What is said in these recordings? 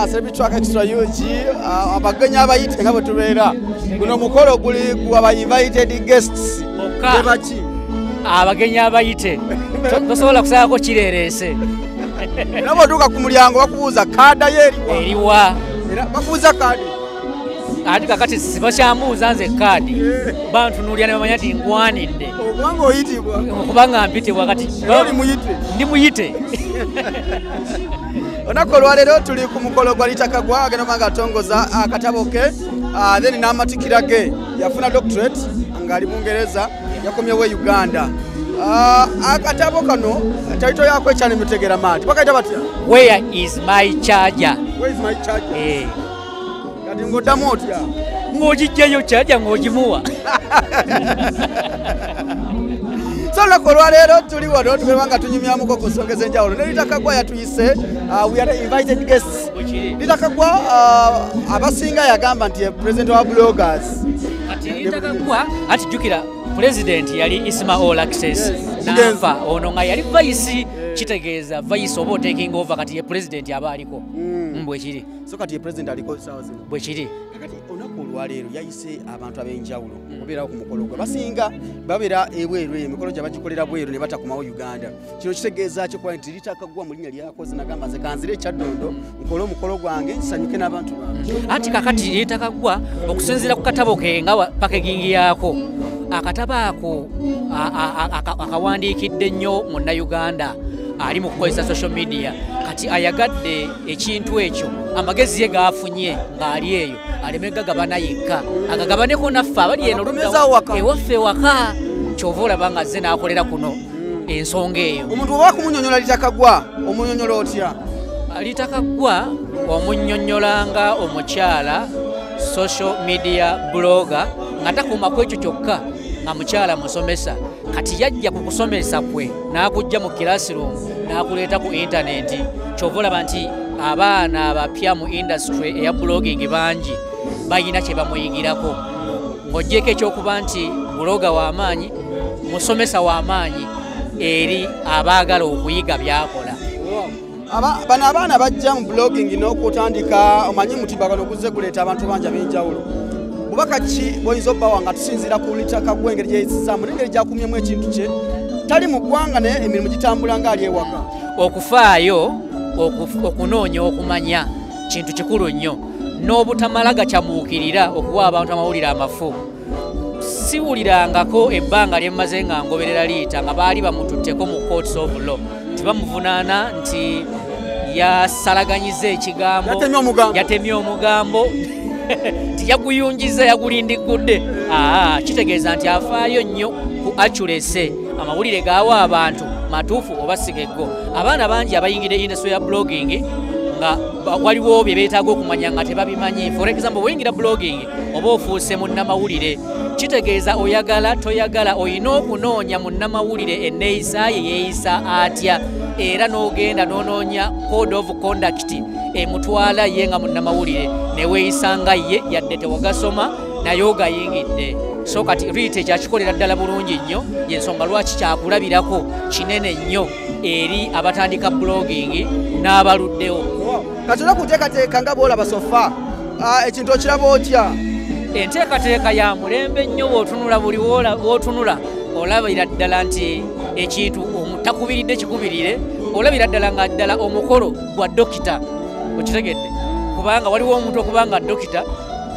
Celebrity extra huge abagenya abayite nga bwetubeera guno mukolo guli gwa invited guests bebachi abagenya abayite tosobola kusako kirerese nabo duka ku mulyango bakubuuza kada eriwa era bakubuuza kadi ati kakati sibakyamuuza nze kadi bantunuulira ne bamanya nti ngwanidde okubanga oyitibwa okubanga mpitibwa kati ndi muyite onako olwaleero tuli ku mukolo gwa Ritah Kagwa agenda manga atongoza akatabo ke then n'amatikira ge yafuna doctorate ngali Bungereza yakomyewo Uganda akatabo kano taito yako ekyane mutegera mati bakaita batya where is my charger kati ngodamu otya ng'ogijjayo charger ng'ogimuwa Sola kolwaleero tuli wano tubanga tunyumyamuko kusongeza enjawulo ne Ritah Kagwa yatuyise we are invited guests Ritah Kagwa abasinga yagamba nti president wa bloggers ati Ritah Kagwa ati jukira president yali Ismail Access nafa ono nga yali vice kitegeeza vice oba taking over kati ye president abaliko mbwe kiri so kati ye president aliko sawa zino bwe kiri kati onako olwaleero yayise abantu ab'enjawulo obeerawo ku mukolo gwe basinga babeera ebweru emikolo gye bagikolera bweru ne batakomawo Uganda kino kitegeeza kyo kuba nti Ritah Kagwa mu linnya lyakoze nagamba nze kanzire ekyaddondo nkole omukolo gwange nsanyuke n'abantu bange anti kakati Ritah Kagwa okusinziira ku katabo ke nga packaging yako akatabo ako akawandiikidde nnyo munnayuganda ali mu kukozesa social media kati ayagadde ekintu ekyo amagezi ye gafunye ng'ali eyo aleme gagabana yekka agagabaneko naffe abali eno ewaffe waka kyova olaba nga azze n'akolera kuno ensonga eyo omuntu oba kumunyonyola Ritah Kagwa omunyonyola otya Ritah Kagwa omunnyonnyolanga omukyala social media blogger nga takuumako ekyo kyokka nga mukyala musomesa kati yajja ku kusomesa kwe n'akujja mu classroom n'akuleeta ku internet kyova olaba nti abaana abapya mu industry eya blogging bangi bayina kye bamuyigirako ng'oggyeko ekyokuba nti bloga w'amaanyi musomesa w'amaanyi eri abaagala okuyiga by'akola bano abaana bajja mu blogging n'okutandika omanyi mutimbagano guzze guleeta abantu bangi ab'enjawulo bubaka ki bw'oyinza obbawa nga tusinziira ku Ritah Kagwa engeri gyeyisizaamu n'engeri gyakumyemu ekintu kye tali mu ggwanga naye emirimu gitambula ng'ali ewaka okufaayo okunoonya okumanya kintu kikulu nnyo n'obutamala gakyamuukirira okuwa abantu amawulire amafu siwulirangako ebbanga lyemmaze nga ngoberera Ritah nga baali bamututteko mu courts of law tibamuvunaana nti yasalaganyiza ekigambo yatemye omugambo tiyaguyungiza yagulindikudde kitegeeza nti afaayo nnyo ku accuracy amawulire gaawa abantu matuufu oba sigeggo abaana bangi abayingidde industry ya blogging nga waliwo bye beetaaga okumanya nga tebabimanyi for example bw'oyingira blogging oba ofuuse munnamawulire kitegeeza oyagala toyagala olina okunoonya munnamawulire enneeyisa ye yeeyisa atya era n'ogenda n'onoonya code of conduct emutwala ye nga munnamawulire neweeyisa nga ye yadde tewagasoma naye ogayingidde so kati Ritah kyakikolera ddala bulungi nnyo yensonga lwaki kyakulabirako kinene nnyo eri abatandika blogging n'abaluddewo kati olakuteekateeka nga bw'olaba sofa ekintu okiraba otya enteekateeka ya mulembe nnyo bw'otunula buli w'otunula olabira ddala nti ekintu takubiridde kikubirire olabira ddala nga ddala omukolo gwa dokita okitegedde kubanga waliwo omuntu okubanga dokita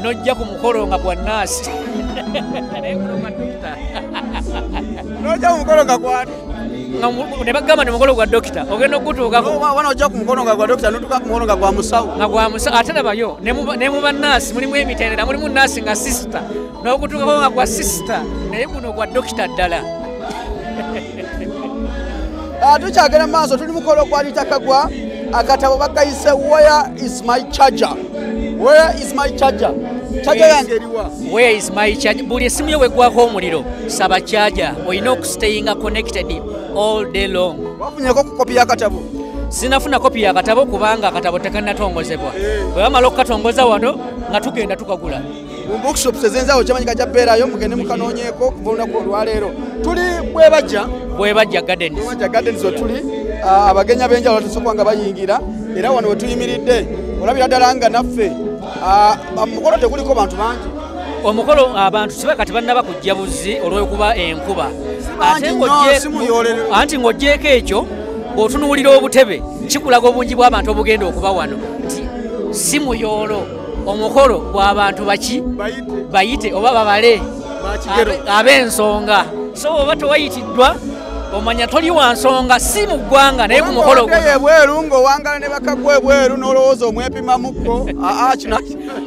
nojja ku mukolo nga gwa naasi nojja ku mukolo nga gwani ne bagamba ni mukolo gwa dokita ogenda okutuukako wana ojja ku mukono nga gwa dokita notuuka ku mukono nga gwa musawo ate labayo ne mu bannaasi mulimu emitendera mulimu naasi nga sisita n'okutuukako nga gwa sisita naye guno gwa dokita ddala tukyagenda maaso tuli mukolo gwa Ritah Kagwa akatabo bakayise where is my charger charger yange eriwa where is my charger buli esimu yo weggwako omuliro saba charger olina okustayinga connected all day long wafunyeko ku kopi y'akatabo sinafuna kopi y'akatabo kubanga akatabo tekanatongozebwa bwe bamala okukatongoza wano nga tugenda tukagula mu bookshops ezenzaawo kyamanyi kajja beerayo mugende mukanoonyeeko kuva olunaku olwaleero tuli bwebajja gardens we tuli abagenya b'enjawulo tusobola nga bayingira era wano we tuyimiridde olabira ddala nga naffe omukolo teguliko bantu bangi. Omukolo abantu siba kati bannaba kujja buzi olw'okuba enkuba. Anti ng'oggyeko ekyo bw'otunuulira obutebe kikulaga obungi bw'abantu obugenda okuba wano nti si muyoolo omukolo gw'abantu baki bayite oba babale ab'ensonga. So oba tewayitiddwa omanya toli wa nsonga si mu ggwanga naye ku mukolo ebweru ng'owangala ne bakagwa ebweru n'olowooza omwepimamukko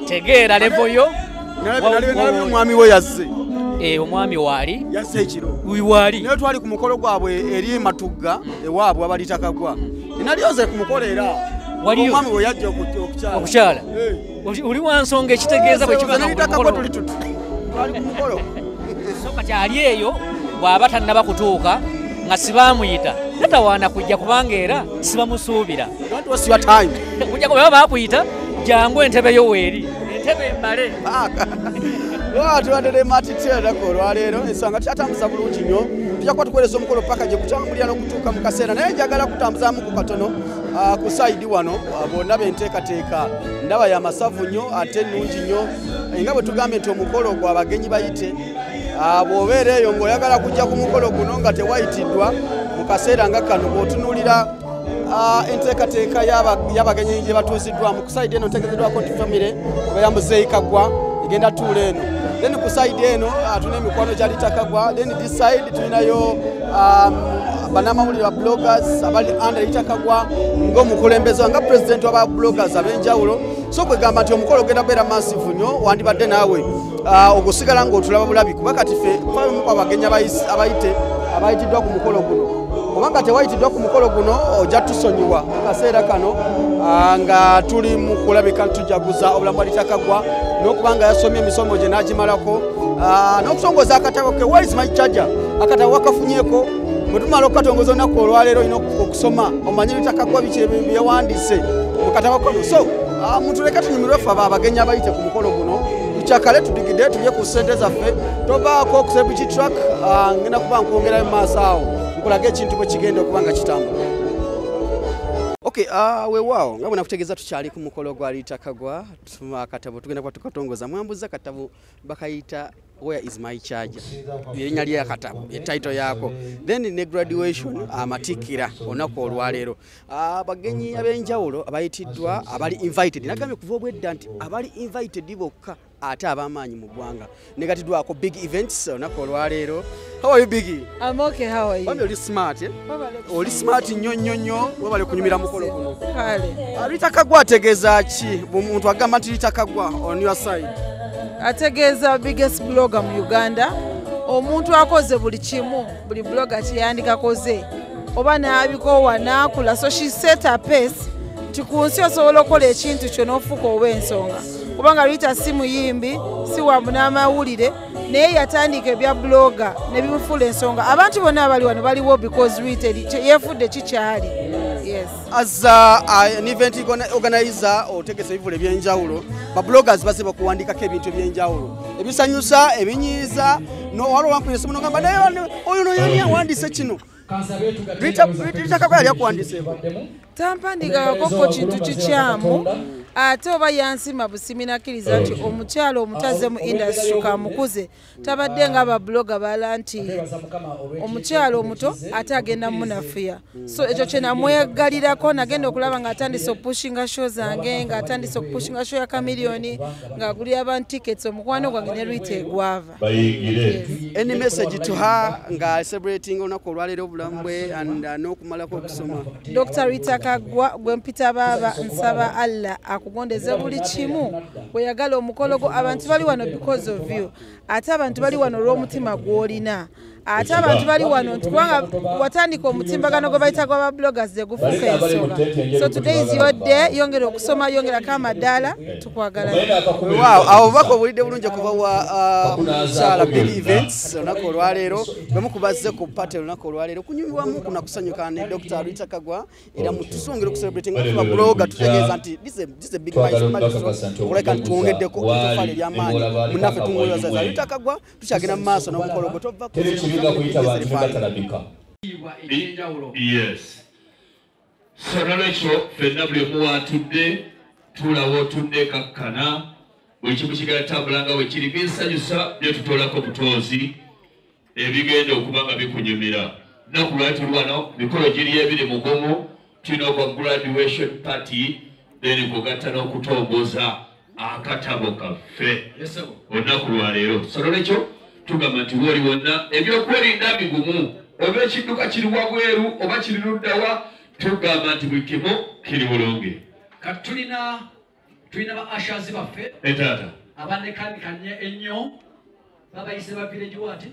tegeera levoyo omwami we yazze. Omwami waali yazze ekiro waali naye twali ku mukolo gwabwe eri Matugga ewaabwe aba Ritah Kagwa nalyoze ku mukolo era omwami we yajja okukyala oli wa nsonga ekitegeeza bwe kiba twali ku mukolo so kati ali eyo bw'aba tannaba kutuuka nga sibaamuyita tatawaana kujja kubanga era sibamusuubira kujja kuba baakuyita jangu entebe yo weeri entebe embale tuwadde matitera olwaleero ensonga tukyatambuza bulungi nnyo tujja kuba tukuweereza omukolo paka gye kutambulira n'okutuuka mu kaseera naye njagala kutambuzaamu ku katono ku saidi wano bonna benteekateeka ndaba ya masavu nnyo ate nnungi nnyo nga bwe tugambye nti omukolo gwa bagenyi bayite bw'obeera eyo ng'oyagala kujja ku mukolo guno nga tewayitiddwa mu kaseera nga kano bw'otunuulira enteekateeka y'abagenyi gye batuuziddwamu ku saidi eno ntegezeddwako nti famire oba ya muzeeyi Kagwa egenda tuula eno then ku saidi eno tulina emikwano gya Ritah Kagwa then this side tulinayo bannamawulire ba bloggers abali under Ritah Kagwa ng'omukulembeze nga president w'aba bloggers ab'enjawulo so kwegamba nti omukolo ogenda kubeera massive nnyo wandibadde naawe okusigala ng'otulaba bulabi kuba kati ffe famu abagenyi abayite abayitiddwa ku mukolo guno kubanga tewayitiddwa ku mukolo guno ojja tusonyiwa mu kaseera kano nga tuli mu kulabika tujaguza obulamu bwa Ritah Kagwa n'okubanga yasomye emisomo gye n'agimalako n'okusongoza akatabo ke where is my charger akatabo wakafunyeko bwe tumala okukatongoza olunaku olwaleero olina okusoma omanye Ritah Kagwa biki byewandiise mu katabo kono so mutuleka tunyumirwe ffe abagenyi abayite ku mukolo guno tukyakale tudigide tulye ku ssente zaffe tobaako okusebuki track ngenda kuba nkwongerayo mu maaso awo nkulaga ekintu bwe kigenda okuba nga kitambula. Okay, weewaawo nga bwe nakutegeeza tukyali ku mukolo gwa Ritah Kagwa akatabo tugenda kuba tukatongoza mwambuza akatabo bakayita Where is my charger? Erinnya ly'akatabo etitle yaako then ne graduation amatikira olunaku olwaleero abagenyi ab'enjawulo abayitiddwa abali invited nagambye kuva obwedda nti abali invited bokka ate ab'amaanyi mu ggwanga negatiddwako big events olunaku olwaleero. How are you Biggie? I'm okay, how are you? Oli smart oli smart nnyo webale kunyumira mukolo guno kale. Ritah Kagwa ategeeza ki omuntu agamba nti Ritah Kagwa on your side? Ategeeza biggest blogger mu Uganda omuntu akoze buli kimu buli blogger kyeyandika akoze oba n'abikowa n'akula so she set a pace ku nsi osobola okukola ekintu kyo n'ofuuka ow'ensonga kubanga Ritah si muyimbi si wa n'amawulire naye yatandika ebya blogger ne bimufuula ensonga abantu bonna abali wano baliwo because Ritah yeefudde kikyali. Yes. As an event organizer otegese ebivule ebyenjawulo ba bloggers basiba kuwandikako ebintu ebyenjawulo ebisanyusa ebinyiiza waliwo wampulira esimu n'ogamba naye oyo noyani awandiise kino Ritah Kagwa yali akuwandiise tampandikako kintu kikyamu ate oba yansima busiminakkiriza nti omukyalo omutaze mu industry kamukuze tabadde nga ababloga bala nti omukyalo omuto ate agenda munafuya so ekyo kye namwegalirako nagenda okulaba ng'atandise okupushinga show zange ng'atandise okupushinga show ya Chameleone ng'agulira abantu tickets omukwano gwange ne Ritah egwava. Any message to her nga celebrating olunaku olwaleero obulamu bwe and n'okumalako okusoma? Dr. Ritah Kagwa gwe mpita baaba nsaba Allah akugondeze buli kimu bweyagala omukolo gwo abantu bali wano because of you ate abantu bali wano olw'omutima gw'olina ate abantu bali wano nti kubanga watandika omutimbagano gwe bayita gw'aba bloggers gye gufuuka ensonga so today is your day yongera okusoma yongerako amadaala tukwagala. Awo bako obulidde bulungi kuva wa mukyala big events olunaku olwaleero bwe mukubazze ku pate olunaku olwaleero kunyumirwamu kunakusanyuka ne Dr. Ritah Kagwa era mutusongera okucelebrate nga tuba blogger tutegeeza nti this is a big milestone oleka tuwongeddeko itufaale ery'amaanyi munaffe tumuweereza Ritah Kagwa tukyagenda mu maaso n'omukolo gwe tova Yes. So nalwekyo ffenna buli omu wantudde tulawo tunnekakkana buli kimu kigala tambulanga bwe kiri binsanyusa bye tutolako butozi ebigenda okuba nga bikunyumira nnaku lwaki lwano mikolo giri ebiri mugumu tulina okwa graduation party then kugatta n'okutongoza akatabo kaffe olunaku lwaleero solo nekyo tugamba nti woli wonna ebyokwerinda bigumu oba ekidduka kiri wabweru oba kiri luddawa tugamba nti buli kimu kiri bulungi kati tulina ba ashazi baffe etaata abanekanikanye ennyo babayise ba village wati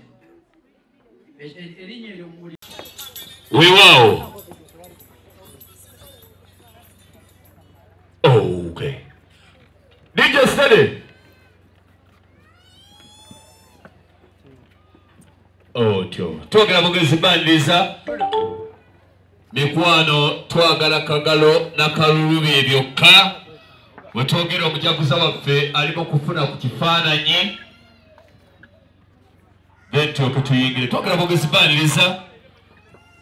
erinnya eryo muli weewaawo okay DJ Steady otyo twagala mugezi bandiriza mikwano twagala Kagalo na Kalulu bye byokka bwe twogera omujaguza waffe alimo kufuna ku kifaananyi then tuyingire twagala mugezi bandiriza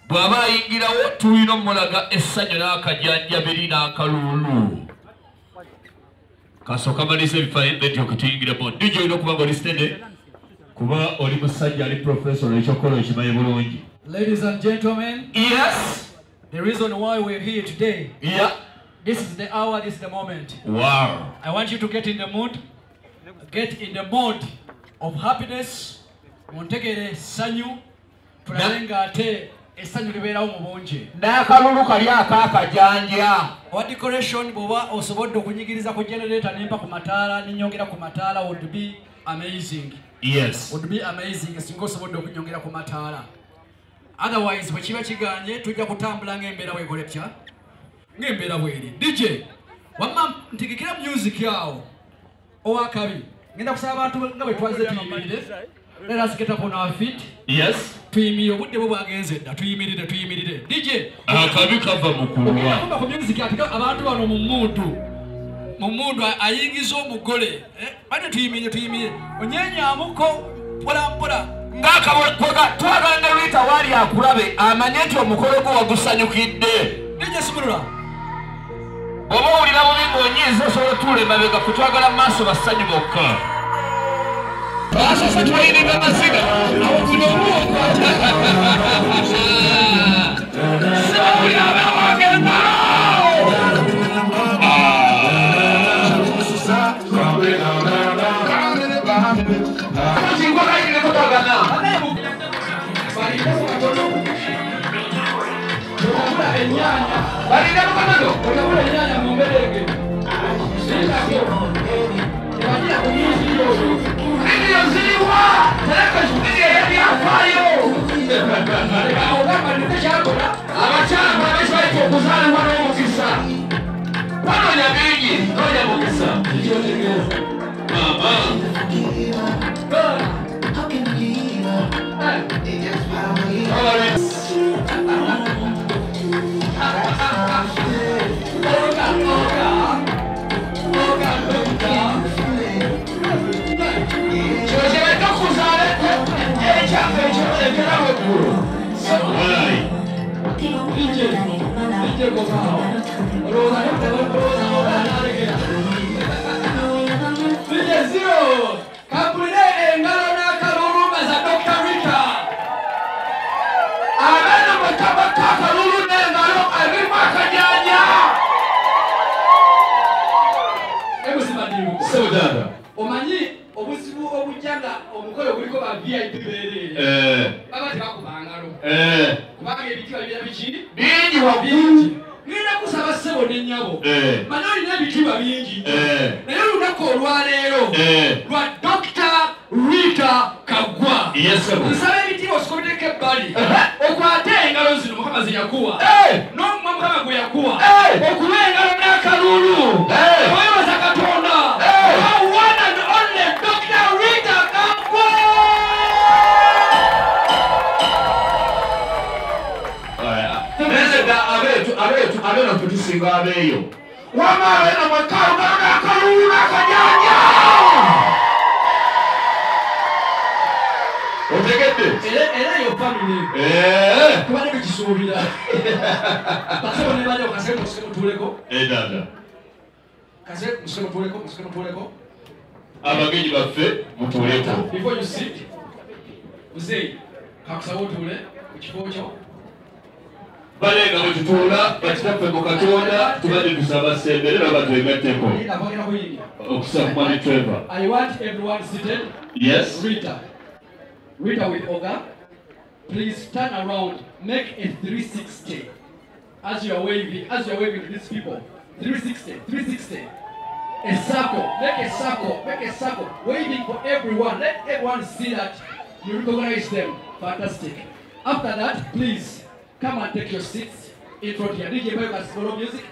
bw'aba ayingirawo tulina omulaga essanyu n'akajjanjabiri n'akalulu kasooka maliriza ebifaananyi then tuyingiremu DJ olina okuba nga oli Steady kuba oli musajja ali professor ekyokola okimanyi bulungi. Ladies and gentlemen, yes, the reason why we're here today, yeah, this is the hour, this is the moment. Wow. I want you to get in the mood of happiness. Montegere sanyu tulalenga ate esanyu liberawo mu bungi n'akalulu kali akaakajanja owa decoration bw'oba osobodde okunyigiriza ku generator nempa ku mataala nenyongera ku mataala would be amazing. Yes, would be amazing singa osobodde okunyongera ku mataala. Otherwise bwe kiba kiganye tujja kutambula ng'embeera bw'ekola etya ng'embeera bw'eri. DJ wamma ntigikira music yawo owakabi ngenda kusaba abantu nga bwe twaze tuyimirire. Let us get up on our feet. Yes. Tuyimire obudde bwo bwagenze dda tuyimirire. DJ akabi kava mu kulwa ku music atika abantu bano mu mundu ayingiza omugole bane tuyimire onyenyamuko mpola ng'akabokoga twagala ne Ritah wali akulabe amanye nti omukolo gwo wagusanyukidde. DJ simulula oba owulira bubi ng'onyiiza osobola tuula emabega ffe twagala mu maaso bassanyu bokka. Asose tuwayiringa amaziga awuguno omuwokwata sebawulira abawagenda omanyi obuzibu obujjanga omukolo guliko ba VIP beerere baba tebakubangalo kubanga ebitiba bira biki bingi wabingi ngenda kusaba ssebo n'ennyabo manye olina ebitiba bingi naye olunaku olwaleero lwa Dr. Ritah Kagwa nsaba ebitiba osikobiteko ebbali okwate engalo zino mukama zeyakuwa n'omumwa mukama gwe yakuwa okuba engalo n'akalulu owebaza Katonda one and only Dr. Ritah Kagwa. Abena tutusinga abeeyo wama abena mwekalo galona akalulu n'akajanja otegedde era yo family kubadde tukisuubira basebo ne bajja okasemo tusimu tuleko dada Kase musukemutuleko. Abagenyi baffe mutuleko. Before you sit, Muzei, kakusawo otule ku kifo kyo. Balenga bwe tutuula bakitaffe mu Katonda tubadde tusaba ssembere baba twegatteko. Okusaba Mwami Trevor. I want everyone seated. Yes. Ritah with Oga. Please turn around. Make a 360 as you are waving to these people. 360. A circle. Make a circle. Waving for everyone. Let everyone see that you recognize them. Fantastic. After that, please come and take your seats in front here. DJ Bayo can follow music.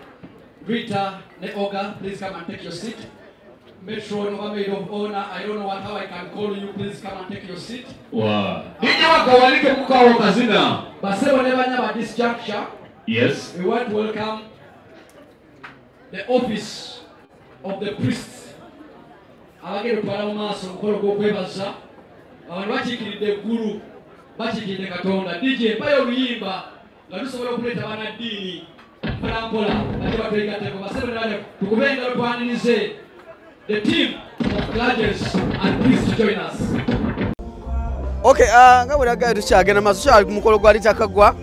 Ritah, Oga, please come and take your seat. Metron, maid of honor, I don't know how I can call you. Please come and take your seat. Wow. But say whenever at this juncture, yes, we want to welcome the office of the priests. Abagere twala mu maaso omukolo gw'okwebaza. Abantu bakiikiridde eggulu, bakiikiridde Katonda. DJ Bayo oluyimba nga tusobola okuleeta bannaddiini mpolampola ate batwegatteko. Basebonebane tukube engalo twanirize the team of clergies and priests to join us. Okay, nga bwe nagambye tukyagenda maaso kyali ku mukolo gwa Ritah Kagwa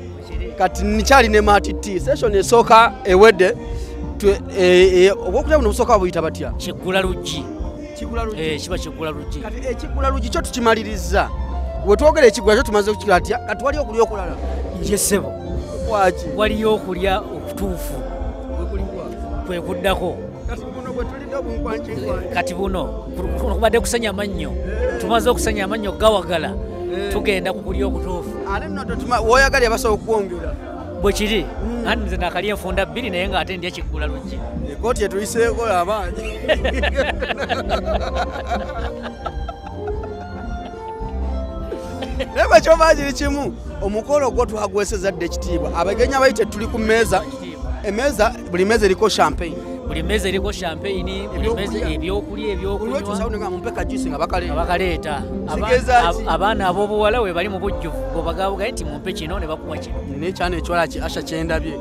kati nikyali ne matiti session esooka ewedde obwokulya buno busooka buyita batya kiggula luggi kiba kiggula luggi kati ekiggula luggi kyo tukimaliriza we twogera ekiggula kyo tumaze okukikola atya kati waliyo okulya okulala ye ssebo waki waliyo okulya okutuufu kwe kuddako kati buno kubadde kusenya amannyo tumaze okusenya amannyo gawagala tugenda ku kulya okutuufu woyagali abasobola okuwongera bwe kiri andi nze nakalya enfunda bbiri naye ng'ate ndya kiggula luggi ekooti etuyiseeko amaanyi naye bwe kyoba kiri kimu omukolo gwo twagwesezadde ekitiibwa abagenyi abayite tuli ku mmeeza emmeeza buli mmeeza eriko champagne buli mmeeza eriko champagne buli mmeeza ebyokulya ebyokunywa mumpeka juice nga bakaleeta abaana ab'obuwala we bali mu bujjuvu bwebagabugaye nti mumpe kino ne bakuwa kino nekyana ekiwala asha kyendabye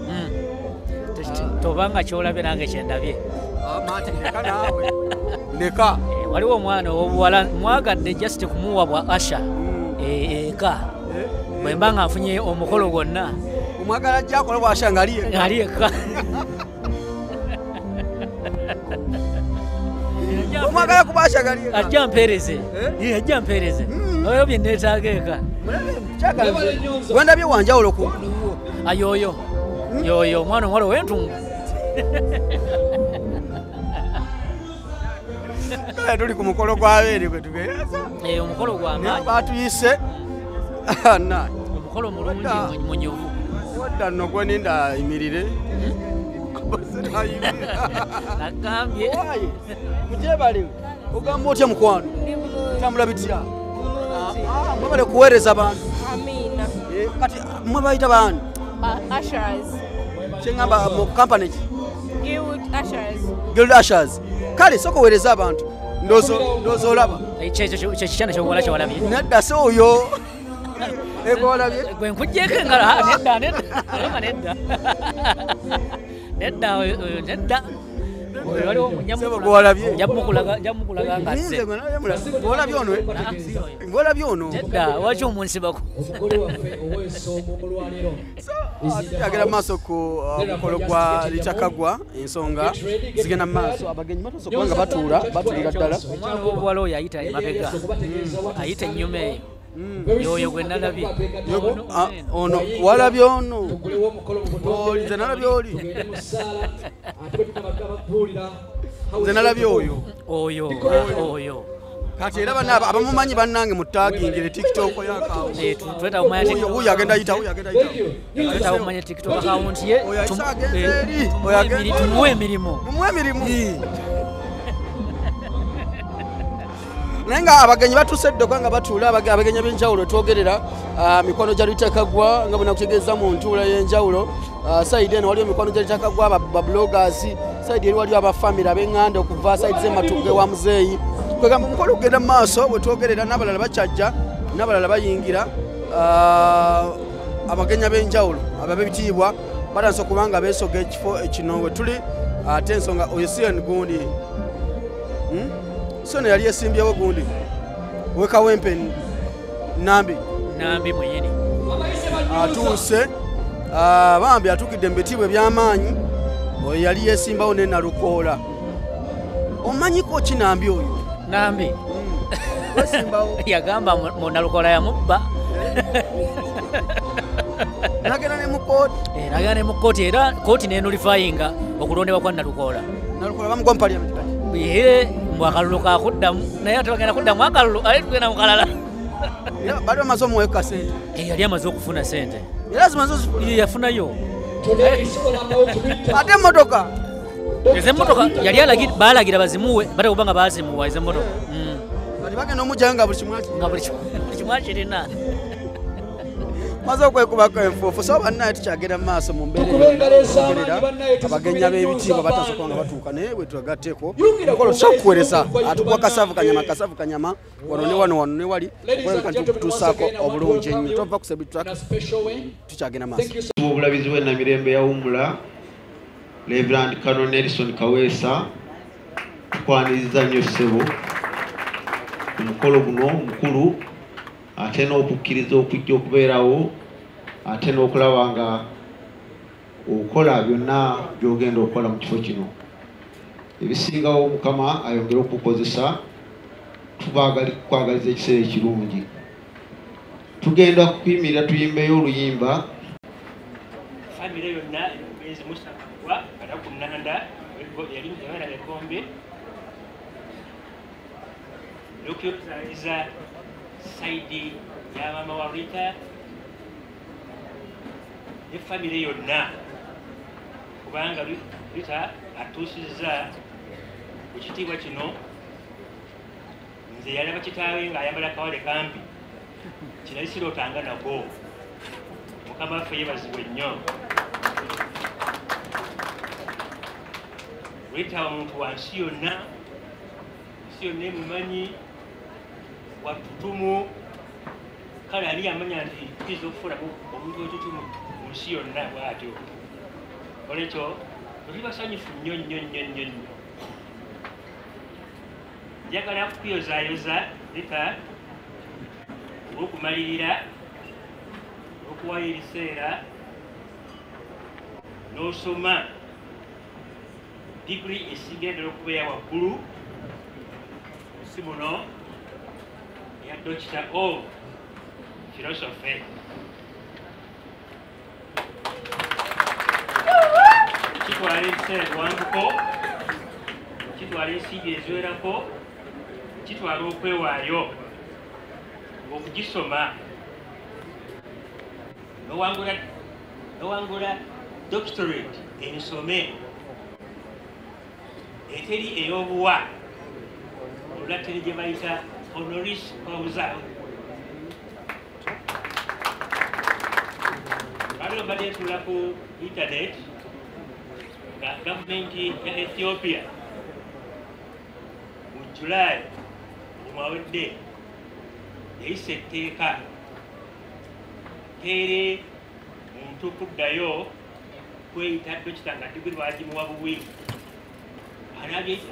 tobanga kyolabye nange kyendabye ndeka waliwo omwana ow'obuwala mwagadde just kumuwa bwa asha eka bwe mba nga nfunye omukolo gwonna omwagala ajja akola bwa asha ngali eka omwagala kubasha gali ajja mpeereze ajja mpeereze oyo bye neetaaga eka wendabye wanjawulo ku yoyo omwana omuwala ow'entungu tuli ku mukolo gw'abeere gwe tugeeza omukolo gw'amaanyi batuyise omukolo mulungi munyuvu wadda nno gwe ninda ayimirire agambye mukyebale ogamba otya mukwano tambula bitya mwebale kuweereza abantu kati mwe bayita bani kyeŋŋamba mu kampani ki Guild Ushers kale soka oweereza abantu ndowooza olaba kyekikyana kyobuwala kyewalabye nedda si oyo egolabye gwe nkugjeeko engalo nedda jamukulaga nga azze ngolabye ono nedda waki omunsibako agenda mu maaso ku mukolo gwa Ritah Kagwa ensonga zigenda mu maaso abagenyi batosa okuba nga batuulira ddala omwana w'obuwala oyo ayita emabega ayita ennyuma eyo yoyo gwe nalabye ono walabye ono nze nalabye oli nze nalabye oyo kati era bana abamumanyi bannange mutagingire TikTok yakaawo uyo agenda yita twetaba kumanya TikTok account ye tumuwe emirimu naye nga abagenyi batuuse eddoka nga batuula abagenyi b'enjawulo twogerera mikono gya Ritah Kagwa nga bonna kutegeeza mu ntuula y'enjawulo sayidi eno waliwo mikono gya Ritah Kagwa babloggers sayidi eri waliwo abafamire ab'eŋŋanda okuva sayidi z'ematugge wa muzeeyi kwegamba omukolo okugenda mu maaso bwe twogerera n'abalala bakyajja n'abalala bayingira abagenyi b'enjawulo abab'ebitiibwa batansa okuba nga beesoga ekifo kino we tuli ate ensonga oyo Sioni gundi Sioni yali yesimbyewo gundi wekawempe Nambi mwenyini atuuse bambi atukidde mbitiibwa ebyamaanyi oyo yali yesimbawo ne Nalukoola omanyiko ki Nambi oyo Nambi yagamba mu Nalukoola yamubba nagenda ne mu kooti nagenda ne mu kooti era kooti nenulifayinga okulondebwa kwa Nalukoola bamugwa mu parliament mbw akalulu kakuddamu naye ate bagenda kuddamu akalulu ale tugenda mukalala bali bamaze omuweeka sente yali amaze okufuna sente era zimaze yafunayo ate emmotoka ez'emmotoka yali baalagira bazimuwe bate kubanga bazimuwa ez'emmotoka kati bagenda omugjayo nga buli kimu akirina maze okwekubako enfuufu so bannaye tukyagenda mu maaso mu mbeera abagenya b'ebitiibwa batasoka nga batuuka naye bwe tugatteko Omukolo tukyakuweereza atukuwa kasavu kanyama wano ne wali okulabika nti tutuusaako obulungi ennyo tova kusebitulaka tukyagenda maaso obulabizi w'ennamirembe yawummula Reverend Canon Nelson Kaweesa tukwaniriza nnyo ssebo omukolo guno omukulu ate n'okukkiriza okujja okubeerawo ate n'okulaba nga okola byonna by'ogenda okukola mu kifo kino ebisingawo Mukama ayongere okukozesa tukwagaliza ekiseera ekirungi tugenda kuyimirira tuyimbeyo oluyimba famire yonna ezi musakagwa batakunanda yali mwana ekombe lokyozaliza saidi ya mama wa Ritah ne famire yonna kubanga Ritah atuusizza ekitiibwa kino nze yalaba kitaawe ng'ayambala kawale kampi kinali sirootanga nako Mukama waffe yeebazibwe nnyo Ritah omuntu wa nsi yonna emumanyi watutumu kale ali amanya nti tuyinza okufulamu omuntu wetutumu mu nsi yonna bw'atyo olwekyo tuli basanyufu nnyo njagala kukuyozaayoza Ritah olw'okumalirira okuwayo ebiseera n'osoma digiri esingendera okuba eya waggulu si muno ya Doctor of Philosophy kitwala ebiseera biwanguko kitwala ensiigi eziwerako kitwala okwewaayo okugisoma nowangula doctorate ensome eteri ey'obuwa olulatini gye bayita honoris causa waliwo badde ntula ku internet nga gavumenti ya Ethiopia mu July omwawedde yayisa etteeka tere muntu kuddayo kweyita dokita nga digiri bagimuwa buwi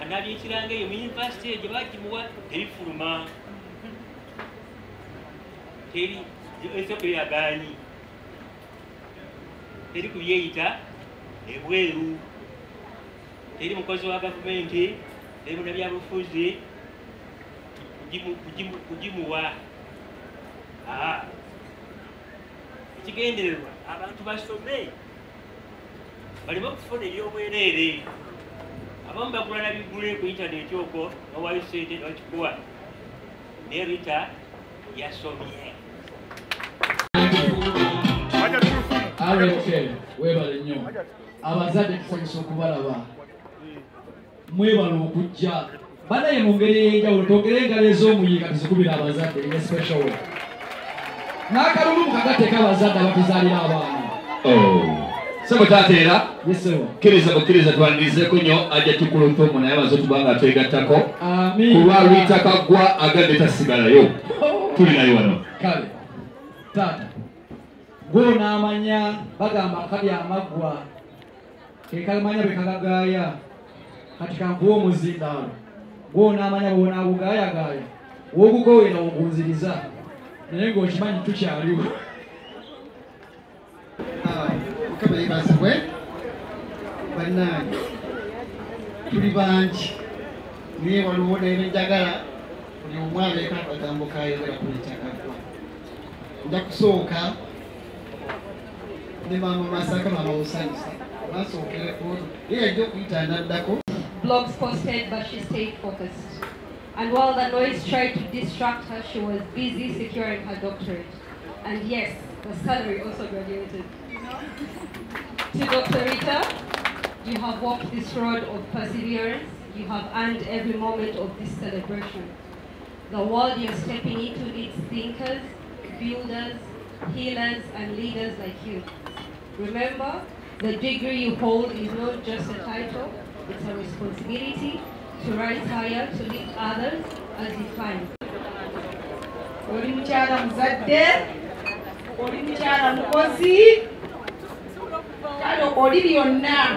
anabyekiranga eyo mu yunivasite gye bagimuwa terifuluma teri Ethiopia yagaanyi teri kubyeyita ebweru teri mukozi wa gavumenti teri munabyabufuzi kugimuwa ekigendererwa abantu basome baleme okufuna ebyobwereere abamu bagula nabigule ku intaneti okwo nowayo sente nokikuwa naye Ritah yasomye webale nnyo abazadde tusanyusa okubalaba mwebala okujja banaye mu ngeri ey'enjawulo twogere engalo ez'omuyiga tuzikubira abazadde eye special way n'akalulu mukagateeka abazadde abatuzaalira abaana Sabotateera kkiriza twanirizeeko nnyo ajja tukulota omu naye amaze otubanga twegattako kulwa Ritah Kagwa agadde tasigalayo tulinayo wano kale taata gw'onaamanya bagamba akali amaggwa kekamanya bwe kagagaaya kati kankuwa omuzindaalo gw'onaamanya bw'onaagugayagaya w'ogugowe n'ogunziriza naye ng'okimanyi tukyaliwo. Mukama yeebazibwe bannange tuli bangi naye waliwo n'ebyenjagala buli omu abeeko akagambo kayogera ku Ritah Kagwa. Nja kusooka ne maama Masaka mama musanyusa basookereko ye yajja okuyita anaddako. Blogs posted, but she stayed focused. And while the noise tried to distract her, she was busy securing her doctorate. And yes, the salary also graduated. To Dr. Ritah, you have walked this road of perseverance. You have earned every moment of this celebration. The world you're stepping into needs thinkers, builders, healers, and leaders like you. Remember, the degree you hold is not just a title, it's a responsibility to rise higher, to lift others as you climb. Oli mukyala muzadde, oli mukyala mukozi, kale oli byonna.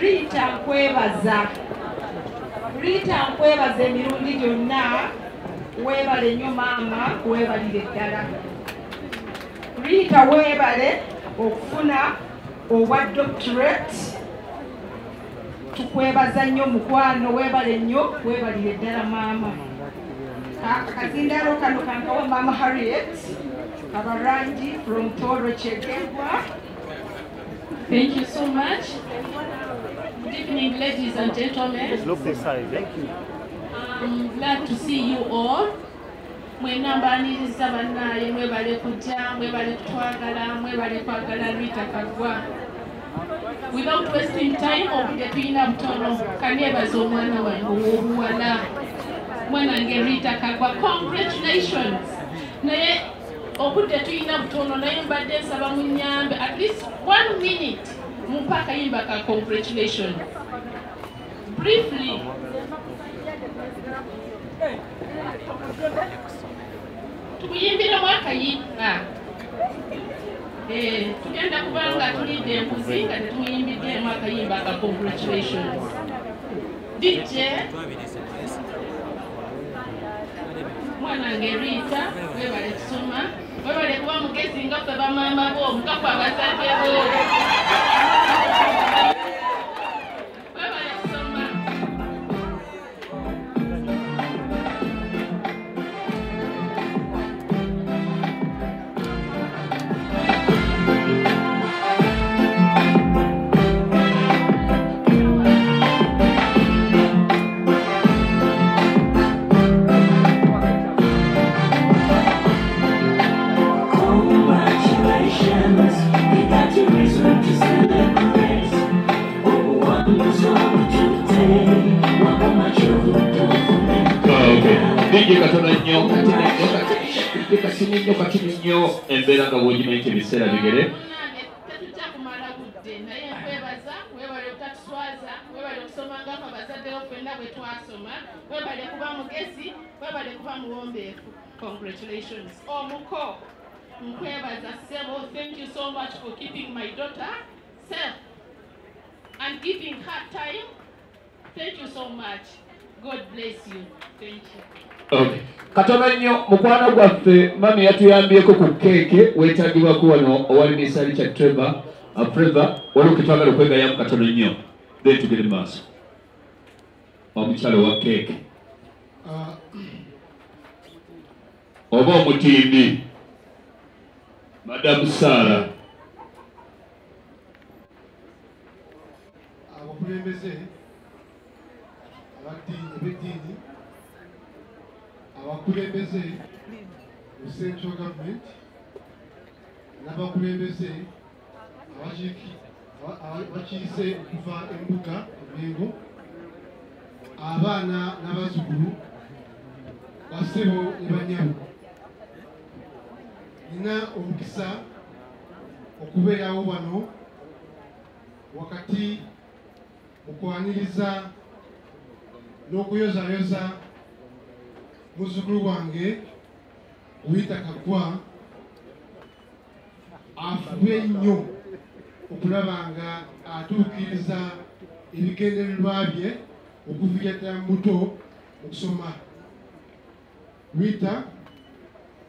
Ritah nkwebaza. Ritah nkwebaza emirundi gyonna, weebale nnyo maama, weebalire ddala. Ritah weebale okufuna obwa doctorate. Tukwebaza nnyo mukwano, weebale nnyo, weebalire ddala maama. Akazindalo kano kankawa Mama Harriet Abarangi from Toro Chekengwa. Thank you so much. Good evening, ladies and gentlemen. Look this side. Thank you. I'm glad to see you all. Mwenambaniriza bannaye mwebale kujja, mwebale kutwagala, mwebale kwagala Ritah Kagwa. Without wasting time, obudde tulina butono, kanyebaza omwana wange ow'obuwala. Mwanange Ritah Kagwa, congratulations. Naye obudde tulina butono, naye mbadde nsaba munnyambe at least 1 minute mumpe akayimba ka congratulations. Briefly, tukuyimbiremu akayimba. Tugenda kubanga tulidde embuzi nga tetumuyimbiddemu akayimba ka congratulations. DJ mwanange Ritah, webale kusoma, webale kuba mugezi nga ffe bamaama bo, mukafu abazadde bo. Webale kusoma. DJ katono nnyo katini nnyo embeera nga bw'ogimanyi ebiseera bigere. Tetujja kumala budde naye nkwebaza, weebale otatuswaza, weebale okusoma ng'afa bazaddewo ffenna bwe twasoma, weebale kuba mugezi, weebale kuba muwombeefu. Congratulations. Omuko, nkwebaza ssebo, thank you so much for keeping my daughter safe and giving her time. Thank you so much. God bless you. Thank you. Okay. Katono nnyo mukwano gwaffe mami yatuyambyeko ku keeke weetagibwako wano owali n'esaali kya Trevor waliwo ketwagala okwegayamu katono nnyo then tugere mu maaso omukyalo wa keeke oba omutindi Madamu Sara abakulembeze ab'eddiini abakulembeze mu central government n'abakulembeze abakiise okuva embuga emengo abaana n'abazzukulu basebo ne banyabo nina omukisa okubeerawo wano wakati mukwaniriza n'okuyozayoza muzzukulu wange Ritah Kagwa afube nnyo okulaba nga atuukiriza ebigendererwa bye okuviira muto okusoma. Ritah,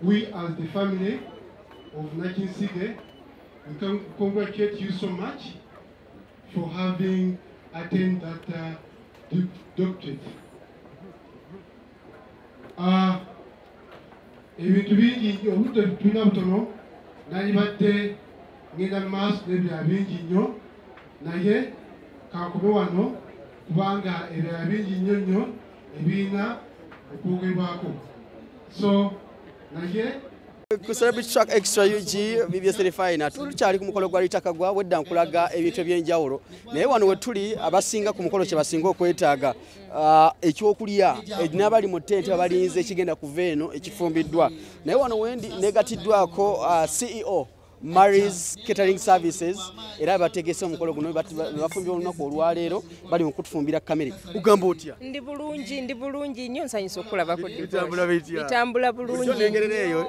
we as the family of Nakinsige, we can congratulate you so much for having attained that doctorate. Ebintu bingi obudde tulina butono nali badde ngenda mu maaso n'ebirala bingi nnyo naye kankube wano kubanga ebirala bingi nnyo nnyo ebirina okwogerwako. So naye ku Celebrity Track Extra UG BBS Fine tukyali ku mukolo gwa Ritah Kagwa wedda nkulaga ebintu ebyenjawulo naye wano we tuli abasinga ku mukolo kye basinga okwetaaga ekyokulya n'abali mu ttenti abalinze ekigenda kuva eno ekifumbiddwa naye wano wendi negatiddwako CEO Mary's Catering Services era bategese omukolo guno bafumbye olunaku olwaleero bali mu kutufumbira kamere. Ugamba otya? Ndi bulungi nnyo nsanyusa okulabako bitambula bulungi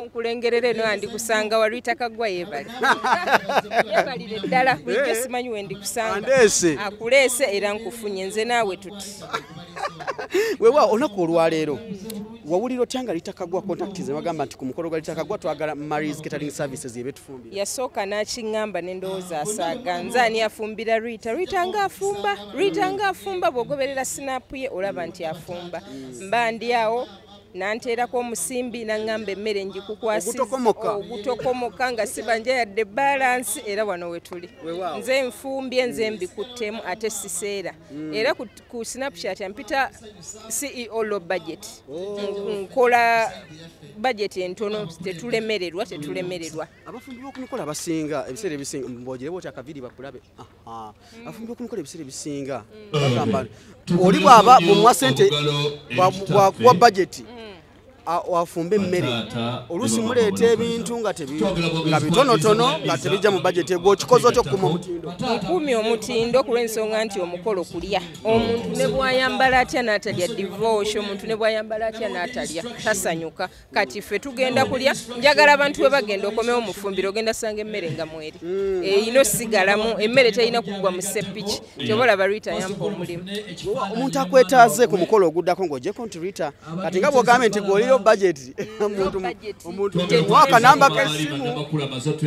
nkulengerera eno andi kusanga wa Ritah Kagwa yeebale yeebalire ddala bulijjo simanyi we ndi kusanga akuleese era nkufunye nze naawe tuti wewa olunaku olwaleero wawulira otya nga Ritah Kagwa contact ze bagamba nti ku mukolo gwa Ritah Kagwa twagala Mary's Catering Services yebetufumbira yasooka n'akingamba n'endowooza asaaga nze ani afumbira Ritah ng'afumba bw'ogoberera sinapu ye olaba nti afumba mba ndi awo nanteerako omusimbi naŋŋamba emmere ngikukwasiza ogutokomoka nga sibanja yadde balansi era wano we tuli nze nfumbye nze mbikuttemu ate siseera era ku Snapchat mpita CEO lo budget nkola budget entono tetulemererwa abafumbi b'okumikola abasinga ebiseera ebisinga mbogere bwoti akaviri bakulabe abafumbi b'okumikola ebiseera ebisinga bagamba oli bwaba bumuwa sente bwa budget wafumbe emmere oluusi muleeta ebintu nga bitonotono nga tebijja mu budget egwo kikoze otyo okukuma omutindo nkumya omutindo ku lw'ensonga nti omukolo kulya omuntu ne bwayambala atya n'atalya divorce omuntu ne bwayambala atya n'atalya tasanyuka kati ffe tugenda kulya njagala abantu we bagenda okomewo mufumbiro ogenda sanga emmere nga mweri eyina osigalamu emmere terina kugwa mu seppiki kyoba olaba Ritah yampa omulimu omuntu akwetaaze ku mukolo oguddako ng'ogyeko nti Ritah kati nga bw'ogambe nti gwolira budget omuntu waka namba kesimu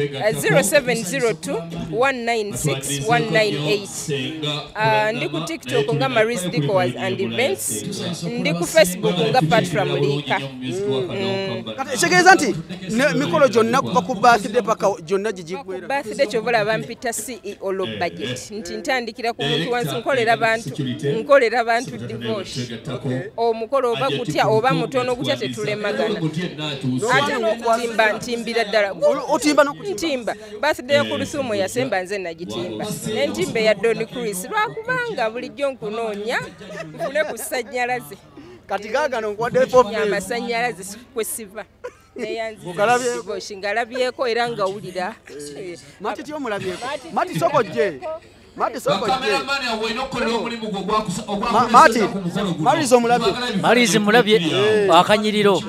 0702196198 ndi ku TikTok nga Mary's Decors and Events ndi ku Facebook nga Patra Mulika ekitegeeza nti mikolo gyonna kuva ku birthday paka gyonna gigigwera birthday kyobola bampita CEO lo budget nti ntandikira ku muntu wansi nkolera abantu divorce omukolo oba gutya oba mutono gutya tetulemagana ate n'okutimba ntimbira ddala ntimba birthday ku Lusumo yasemba nze nagitimba n'entimba ya Don Chris lwakubanga bulijjo nkunoonya nfune ku ssannyalaze kati gaagano nkwadde amasannyalaze kwe siva neyanziboshi ngalabyeko era ngawulira mati ti omulabyeko mati sokojje Marizi mulabye akanyiriro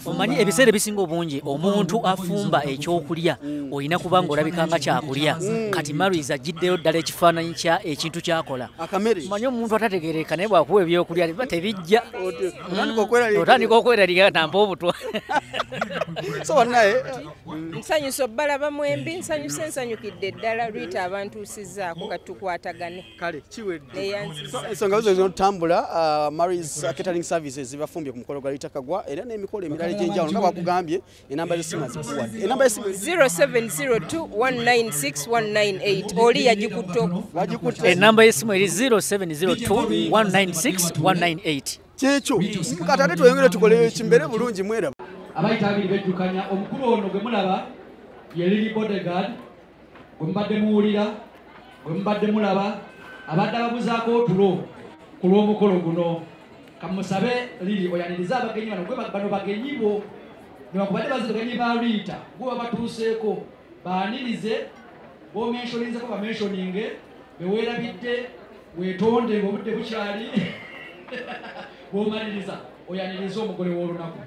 omanyi ebiseera ebisinga obungi omuntu afumba ekyokulya olina kubanga olabikanga kyakulya kati Marizi agiddeyo ddala ekifaananyi kya ekintu kyakola manyi omuntu atategeereka naye bwakuwa ebyokulya biba tebijja otandika okweraliga nampa obutwa nsanyusa obbalaba mwembi nsanyukidde ddala Ritah abantu sizaako katukwatagane kale kiwedde ensonga zo z'otambula Mary's Catering Services bafumbye ku mukolo gwa Ritah Kagwa era n'emikolo emirala egy'enjawulo nga bwakugambye enamba z'essimu zikuwadde enamba y'essimu 0702196198 oli yagikutte enamba y'essimu eri 0702196198 kyekyo kati ate tweyongere tukole kimbere bulungi mweraba abayita abiri bejjukanya omukulu ono gwe mulaba ye Lily Bodyguard gwe mubadde muwulira gwe mubadde mulaba abadde ababuzaako otulo ku lw'omukolo guno kamusabe Lily oyaniriza abagenyi bano gwe bano bagenyi bo nebakubadde bazita bagenyi ba Ritah gwe babatuuseeko baanirize bomenshoningeko bamenshoninge beweerabidde weetonde ng'obudde bukyali bw'omaliriza oyaniriza omugole w'olunaku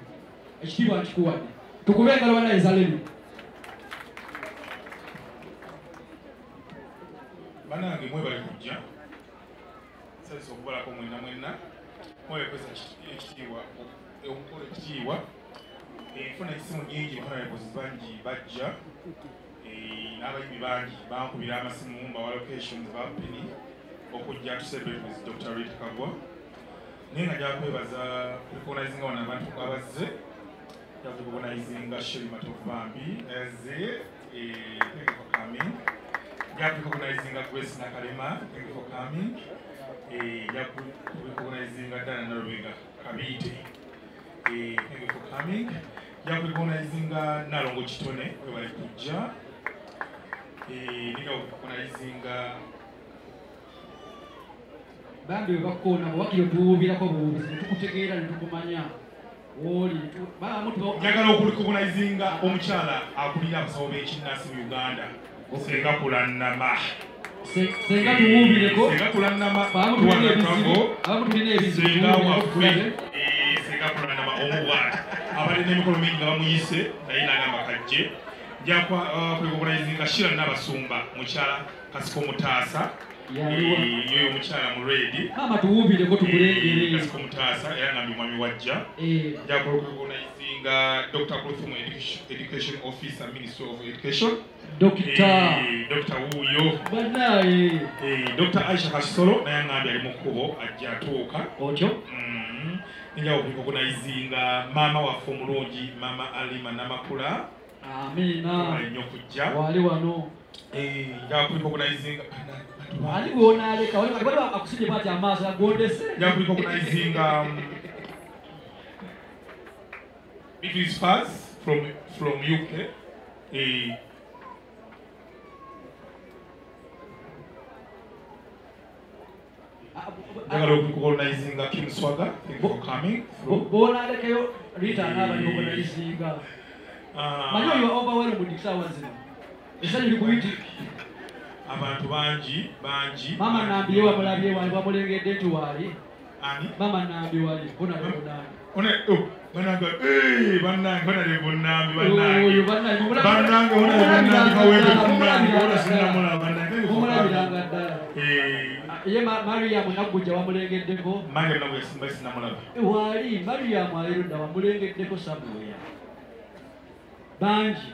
ekitiibwa nkikuwadde tukube engalo bana ezalelu banange mwe bali kujja sense okubalako mwenna mwebakoze ekitiibwa omukolo ekitiibwa enfuna ekisimu nyingi honorables bangi bajja n'abayimbi bangi bankubira amasimu mbawa locations bapeni okujja to celebrate with Dr. Ritah Kagwa naye nga gyakwebaza recognizinga wano abantu abazze recognizinga Sheri Matofubambi azze thank you for coming recognizinga Grace Nakalema thank you for coming recognizinga Dana Narubega Kabite thank you for coming recognizinga Nalongo Chitone webali kujja recognizinga bambi bakona wakiro tuubirako bubuzi tukutegeera netukumanya woli njagala okurecognizinga omukyala akulira abasawo b'ekinnansi mu Uganda Senga Kulannama senga tuwuubireko Senga Kulannama Senga waffe Senga Kulannama omuwala abalina emikolo mingi nga bamuyise naye n'agamba kajje njakwa kurecognizinga Shira Nabasumba mukyala Kasiko Mutaasa yoyo mukyala mu redi mama tuwuubireko tukulengere Kasiko Mutaasa era ngambi mwami wajja njakwa kurecognizinga Dr. Kurutumu Education Officer Ministry of Education Dr. Wuyo banaye Dr. Aisha Kasolo naye ngambi ali mu kkubo ajja atuuka otyo njawo kurecognizinga mama waffe omulungi mama Alima Namakula amina ali nnyo kujja wali wano njawo kurecognizinga ali gwonaaleka waliwo akusibye bati amaaso agondese njawo kurecognizinga it is fast from UK njagala okurecognizinga King Swaga thank you for coming bonaalekayo Ritah n'abarecognizinga manyi oyo overwhelmed kusaawa zino essanyu likuyiti abantu bangi mama nambiye wamulabye wali wamulengedde nti wali ani mama nambi wali bananga banale bonnambi omulabiranga ddala ye Mariamu nagujja wamulengeddeko wali Mariamu ayirodda wamulengeddeko sabweya bangi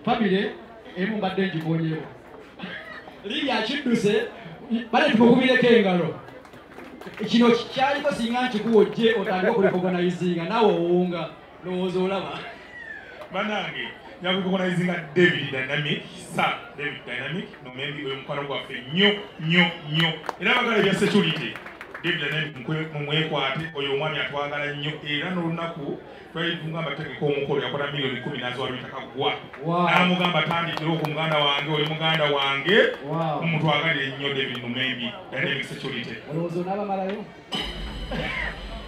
famire emu mbadde ngikonyewo liri akidduse bale tukukubireko engalo kino kyaliko singa nkikuwojje otandika okurecognizinga naawe owunga lowooza olaba banange nyakurecognizinga David Dynamic Sir David Dynamic nomembi oyo mukwano gwaffe nnyo era bagala ebya security David Dynamic mumwekwate oyo omwami atwagala nnyo era n'olunaku twalitunga amategeko omukolo yakola $10,000 naziwa Ritah Kagwa n'amugamba tandikira oku muganda wange oli muganda wange mumutwagalire nnyo David Numembi Dynamic Security olowooza onaabamalayo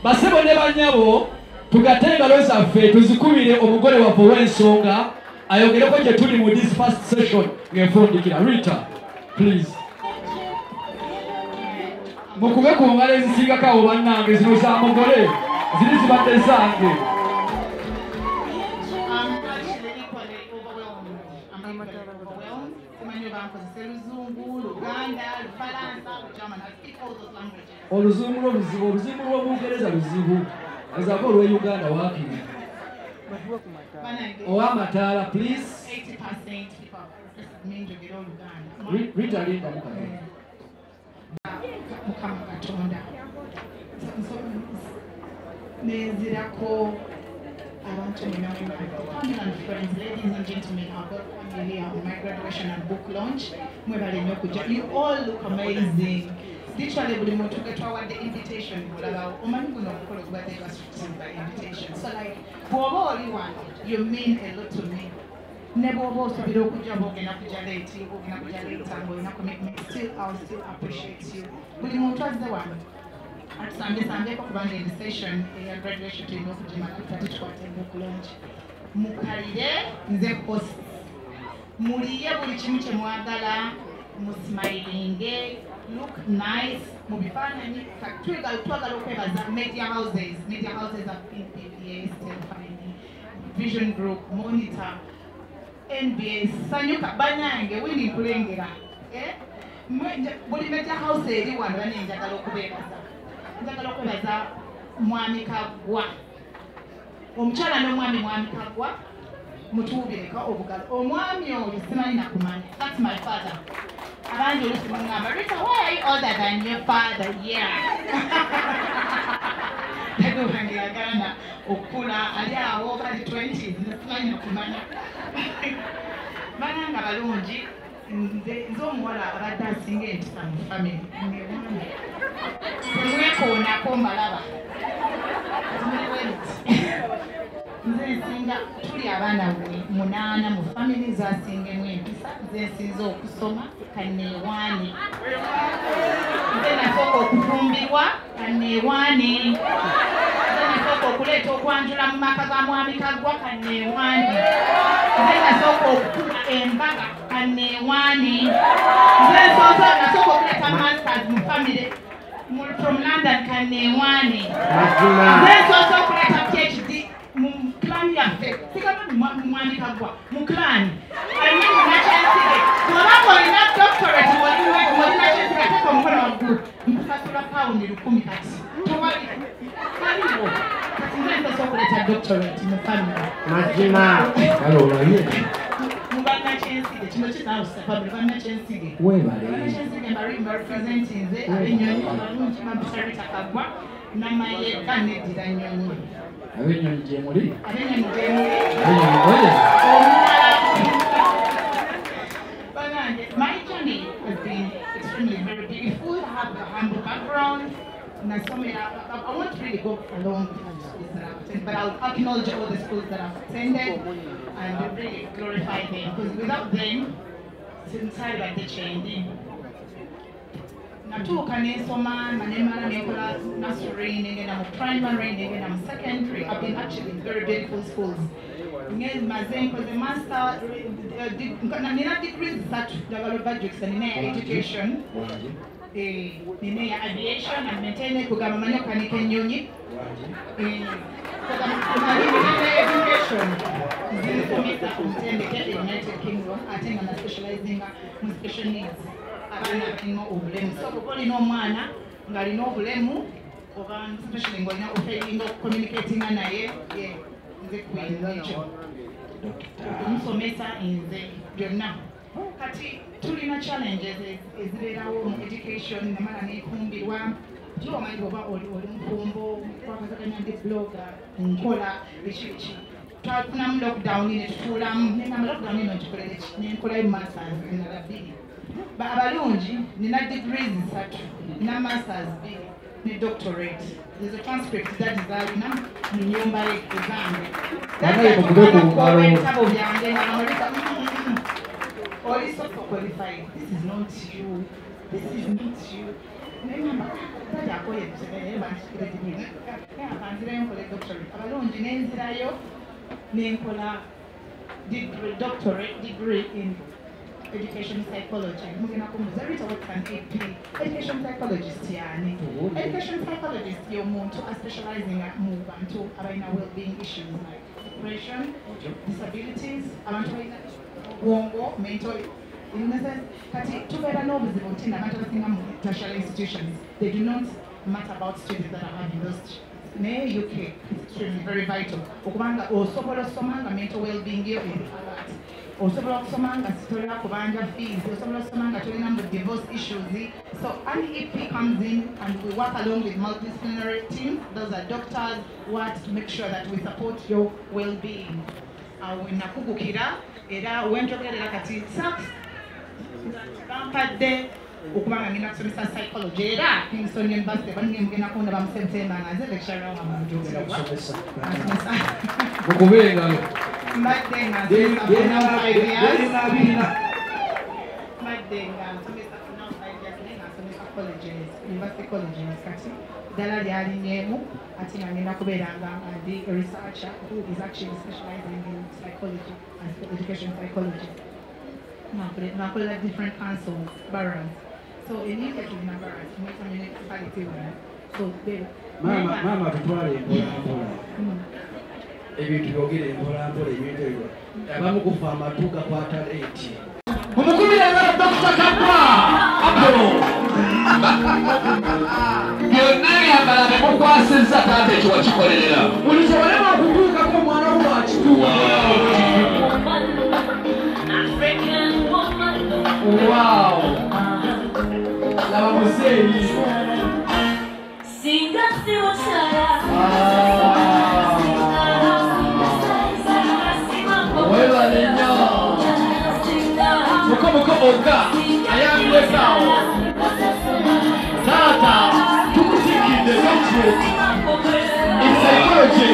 basebo ne bannyabo tugatte engalo zaffe tuzikubire omugole waffe ow'ensonga ayogereko gye tuli mu this first session ng'enfundikira Ritah please mukube ku ngalo ezisingako awo bannange zino za mugole ziri zibadde zange oluzungu lw'oluzibu oluzungu lw'Olungereza luzibu ezaako olw'Uganda waakiri ow'amataala please Ritah linda mukama Mukama Katonda nezirako abantu family and friends, ladies and gentlemen, I've got family here on my graduation and book launch. You all look amazing. Literally, buli muntu getwawadde invitation olaba omanyi guno omukolo gubadde gwastructured by invitation. So like bw'oba oli wano, you mean a lot to me. Ne bw'oba osobera okujja bw'ogenda kujja late ng'olina commitment, I'll still appreciate you. Buli muntu azze wano atusambeeko kubanga eri session eya graduation tulina okugimala tutatukwate book launch. Mukalire nze host. Muliye buli kimu kye mwagala, musmilinge, look nice, mubifaananyi. Twagala okwebaza media houses have been PPA, Stefani, Vision Group, Monitor, NBA, sanyuka banyange wini kulengera. buli media house eri wano bane njagala okubeebaza. Njagala okwebaza Mwami Kagwa. Omukyala n'omwami Mwami Kagwa mutuubireka obugalo. Omwami oyo simanyi nakumanya. That's my father. Abangi oluusi mungamba, Ritah, why are you older than your father? Yeah. Tago wange yagana okula ali awo bali 20s simanyi nakumanya. Bana nga balungi nze omuwala abadde asinga empisa mu family. Temwekoonako mbalaba. Nze nsinga tuli abaana 8 mu family zasingemu empisa. Nze nsinza okusoma kanneewaani. Nze nasooka okufumbirwa kanneewaani. Nze nasooka okuleeta okwanjula mu maka ga Mwami Kagwa kanneewaani. Nze nasooka okukula embaga kanneewaani. Nze nasooka okuleeta masters mu family from London kanneewaani. Nze nasooka okuleeta PhD mu clan yaffe. Sigamba Mwami Kagwa mu clan. Ayina nakyensige. Kubanga olina doctorate olina kyensige ateeka omukono waggulu. Nkusasula pawundi 10 kati. Tewali. Kaliwo. Kati nze nsobola okuleeta doctorate mu family. Mazima. Kale olabye. Mubana kyensige kino kinawusa family bana kyensige. Weebale. Bana kyensige mba representing nze abenyonyi abalungi Ritah Ritah Kagwa namaye kanedira nyonyi. Abenyonyi gye muli? Abenyonyi gye muli. Abenyonyi oye. My journey has been extremely very beautiful. I have a humble background. I won't really go along with the schools that I've attended, but I'll acknowledge all the schools that I've attended and really glorify them, because without them, since I like the changing. Natuuka n'ensoma nanemala nekola nursery nengenda mu primary nengenda mu secondary. I've been actually in very beautiful schools. Maze nkoze master nina degrees 3 njagala obajjukisa. Nina ya education, nina ya aviation and maintain kugamba manyi okukanika ennyonyi, education nzinsomesa omutendeke United Kingdom ate nga na specializing mu special needs abaana abalina obulemu. So bw'oba olina omwana ng'alina obulemu oba especially ng'olina ofailinga okucommunicatinga naye nze kwinga ekyo omusomesa nze byonna. Kati tulina challenges ezibeerawo mu education namala neefumbirwa. Kiba omanyi bw'oba oli mufumbo twakazaganya ndi blogger nkola biki twafunamu lockdown netutuulamu nenama lockdown eno ntukolere ki nenkolayo masters endala 2. Abalungi nina degrees 3 nina masters 2 ne doctorate. There's a transcript that is alina mu nyumba zange. Ebitabo byange nga namalika oli so qualified. This is not you. This is not you. Nenamba tajakoye tusebeera bansikire akanzirayo nkole doctorate. Abalungi nenzirayo nenkola doctorate degree in education psychology. Mugena kumubuuza Ritah, what's an AP? Education psychologist yani. Education psychologist y'omuntu specializing mu bantu abalina well-being issues like depression, disabilities, abantu balina obwongo, mental illnesses. Kati tubeera n'obuzibu nti n'abantu abasinga mu tertiary institutions, they do not matter about students that are having those. Naye UK is extremely very vital. Okubanga osobola osoma nga mental well-being yo alert. Osobola okusoma nga sitolera kubanja fees. Osobola okusoma nga tolina mu divorce issues. So an EP comes in and we work along with multidisciplinary teams. Those are doctors who want to make sure that we support your well-being. Nakugukira era wenjogerera kati SACS bampadde okubanga ngenda kusomesa psychology era Kingston University bange mugenda kunda bamusemsemba nga nze lecturer wa muntu mukubenga mbadde nga colleges, university colleges kati ddala lyalinyeemu ate nga ngenda kubeeranga ndi a researcher who is actually specializing in psychology and education psychology. Nakolera different councils, boroughs. So in UK tulina boroughs, tulina municipality one. So mama tutwale empolampola ebintu byogere empolampola ebintu ebyo abamu kufa amatu gakwata 8 Omukulu Dr. Kagwa ky'okwasizza taata ekyo wakikolerera buli kyebalema okutuukako omwana wo wakituuka laba muzeeyi webale nnyo mukomukomoka ayambulekaawo taata tukutikidde doctorate in psychology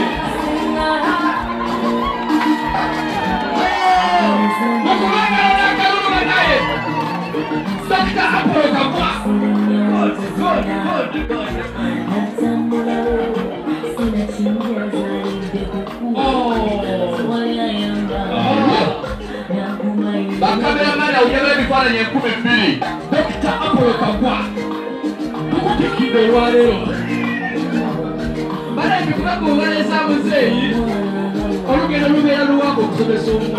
mukubagala nakaluluma naye Dr. Apollo Kagwa bakameramana ujaba ebifaananyi 12 Dr. Apollo Kagwa tukutikidde olwaleero bala ebikulago obaleza muzeeyi olugendo lubeera luwangu okusomesa omwana.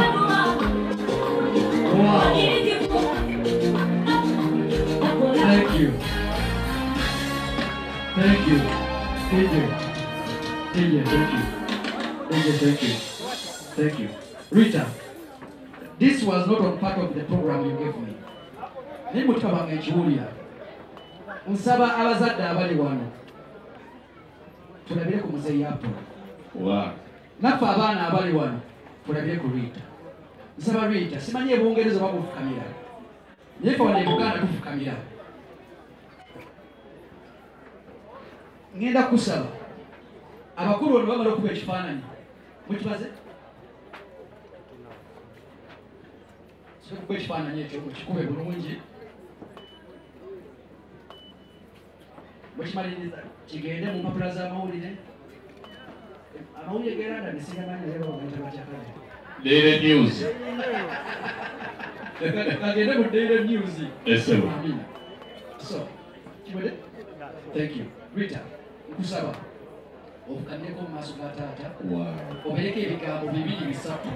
Thank you. Thank you. Thank you. Thank you. Thank you. Thank you. Thank you. Thank you. Ritah, this was not on part of the program you gave me. Nimutabanga ekiwulira. Nsaba abazadde abali wano. Tulabire ku muzeeyi Apollo. Wow. Naffe abaana abali wano. Tulabire ku Ritah. Nsaba Ritah, simanyi ebungereza oba bufukamira. Naye ffe wano e Buganda tufukamira. Ngenda kusaba abakulu ono bamala okuba ekifaananyi mukibaze okuba ekifaananyi ekyo mukikube bulungi mukimaliriza kigende mu mpapula z'amawulire amawulire geranda nesingamanyirebagatebakakale Daily News kagende mu Daily News. So kibwede. Thank you. Ritah, nkusaba obukamyeko mu maaso ga taata obereko ebigambo bibiri bisatu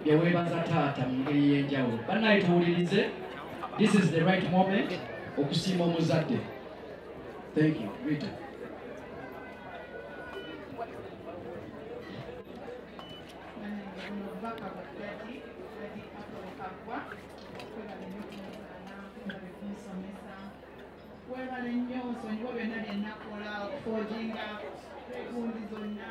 byeweebaza taata mu ngeri y'enjawulo. Bannaye tuwulirize, this is the right moment okusiima omuzadde. Thank you, Ritah. Webale nnyo nsonyiwa byonna bye nnakola okufojinga egundi zonna.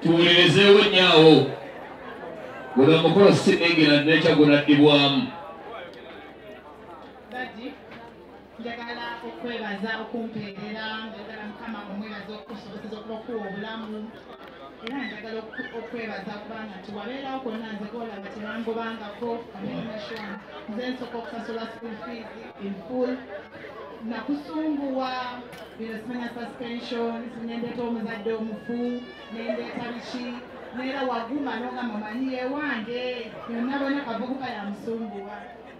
tuwulirezeewo nnyawo guno omukolo sinengera nekya gunaddibwamu. Njagala okwebaza okumpeerera, njagala Mukama omwebaza okusobozesa okubakuwa obulamu. Era njagala okwebaza kubanga tiwabeerawo kwonna nze koolaba tebangobangako amnation. Nze nsooka okusasula school fees in full. Nakusunguwa bino simanya suspension, nendeeta omuzadde omufu, nendeeta biki, neera waguma n'ogamba manyi yewange yonna bona kavubuka yamusunguwa.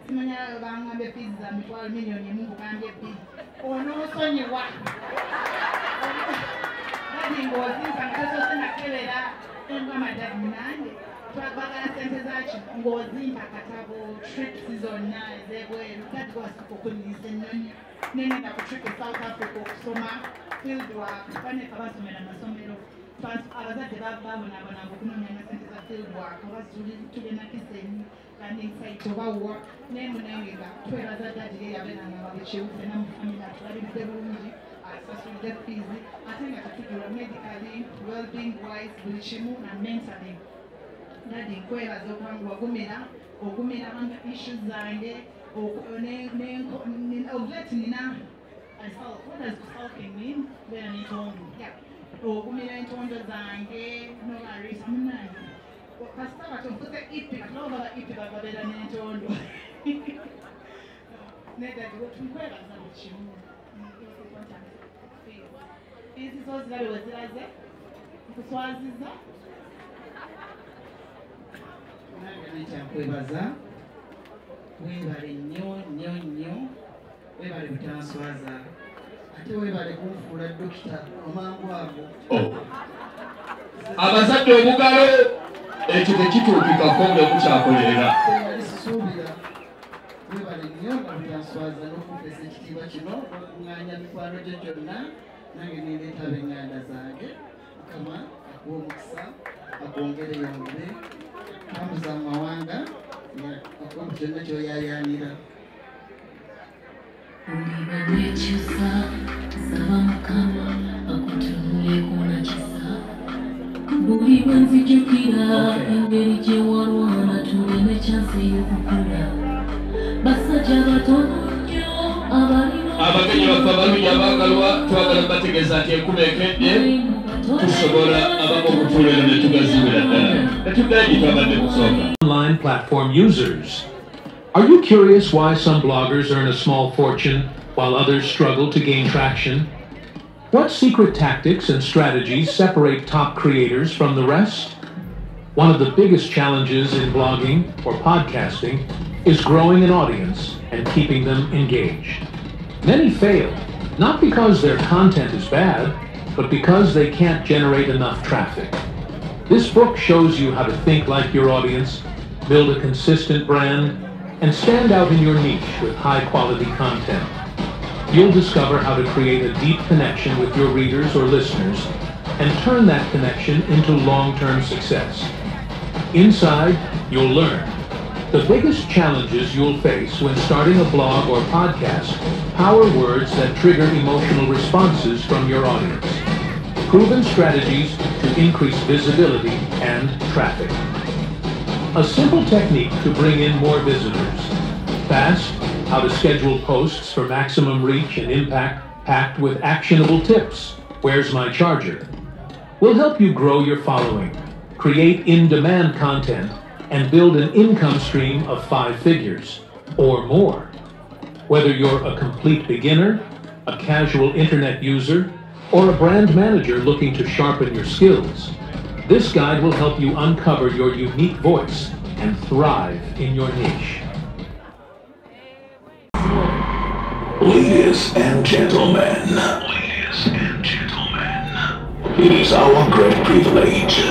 Simanya bangambye fees za mitwalo miliyoni emu ngugambye bbiri. Onoosonyiwa. Dadi ng'ozimpa nga tosoose nakebera engama dadi nange twagala ssente zaki ng'ozimpa akatabo trips zonna ez'ebweru. Dadi gwasooka okunnyiza ennyonyi nengenda ku trip e South Africa okusoma field work baneeka basomera amasomero abazadde babonaabona okunoonya amasente za field work oba tugenda kiseni landing site obawa nemunengega twebaza dadi ye yabeeranga babekiwufe namufamira tulabirize bulungi asasulire fees ate nga tetujula medically well-being wise buli kimu na mentally. Dadi nkwebaza okubanga ogumira issues zange let nina what does sulking mean? Beera n'entondo. Ogumira entondo zange nolarisa munange kasita batonfuze ipi katulaba ipi babeera n'entondo nedadi wetunkwebaza buli kimu. Ezi zo zirabe we ziraze nkuswaziza nange nekyankwebaza webale nnyo nnyo nnyo webale butanswaza ate webale kunfuula dokita omangu ago abazadde omugalo ekyo tekituukikako ne kukyakolerera. Suubira webale nnyo obutanswaza n'okumpesa ekitiibwa kino okuŋŋaanya mikwano gyo gyonna nange nendeeta ab'eŋŋanda zange Mukama akuwa omukisa akwongere yongere tambuza mu mawanga akuwa mu kyonna ky'oyaayaanira. Ulibanekyusa saba Mukama akutunuleko na kisa buli bwe nzijukira engeri gye walwana tulina ekyansi y'okukula basajja batono nnyo abagenyi baffe abalungi abaagalwa twagala bategeeza nti enkuba ekedde tusobola abamu okutuulera ne tugaziwera ddala netuddayo gye twabadde kusooka. Online platform users. Are you curious why some bloggers earn a small fortune while others struggle to gain traction? What secret tactics and strategies separate top creators from the rest? One of the biggest challenges in blogging or podcasting is growing an audience and keeping them engaged. Many fail, not because their content is bad, but because they can't generate enough traffic. This book shows you how to think like your audience, build a consistent brand, and stand out in your niche with high-quality content. You'll discover how to create a deep connection with your readers or listeners and turn that connection into long-term success. Inside, you'll learn the biggest challenges you'll face when starting a blog or podcast, power words that trigger emotional responses from your audience, proven strategies to increase visibility and traffic, a simple technique to bring in more visitors, fast, how to schedule posts for maximum reach and impact packed with actionable tips, where's my charger, will help you grow your following, create in-demand content, and build an income stream of 5 figures or more. Whether you're a complete beginner, a casual internet user, or a brand manager looking to sharpen your skills, this guide will help you uncover your unique voice and thrive in your niche. Ladies and gentlemen, it is our great privilege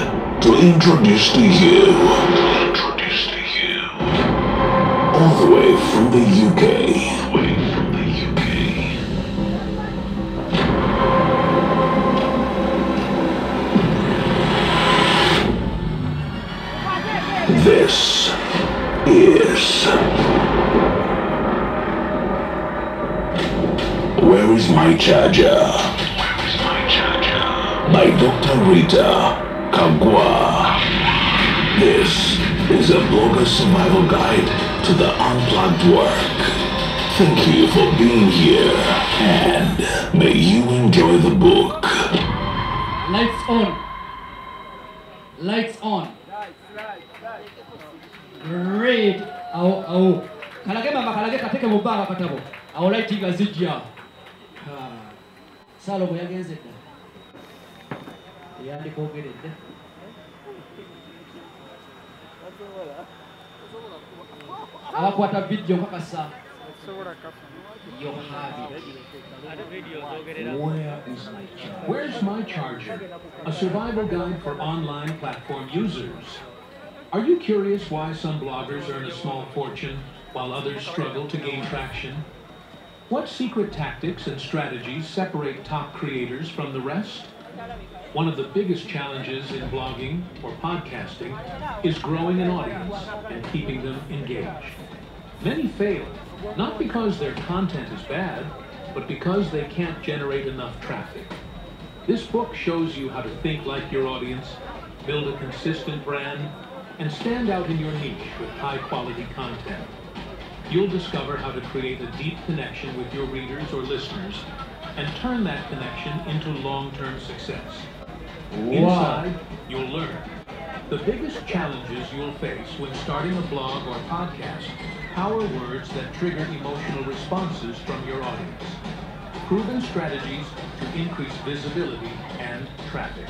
to introduce to you, all the way from the UK, this is Where is My Charger? By Dr. Ritah Kagwa. This is a blogger's survival guide to the unplugged work. Thank you for being here, and may you enjoy the book. Lights on. Lights on. Great. Au. Kalage mama kalage kateke mubanga katabo. Au light igazijja. Salo yagenze da. Yandi kogerede. Abakwata video kakasa. Where's My Charger? A survival guide for online platform users. Are you curious why some bloggers earn a small fortune while others struggle to gain traction? What secret tactics and strategies separate top creators from the rest? One of the biggest challenges in blogging or podcasting is growing an audience and keeping them engaged. Many fail, not because their content is bad, but because they can't generate enough traffic. This book shows you how to think like your audience, build a consistent brand, and stand out in your niche with high-quality content. You'll discover how to create a deep connection with your readers or listeners and turn that connection into long-term success. Inside, you'll learn the biggest challenges you'll face when starting a blog or podcast, power words that trigger emotional responses from your audience, proven strategies to increase visibility and traffic,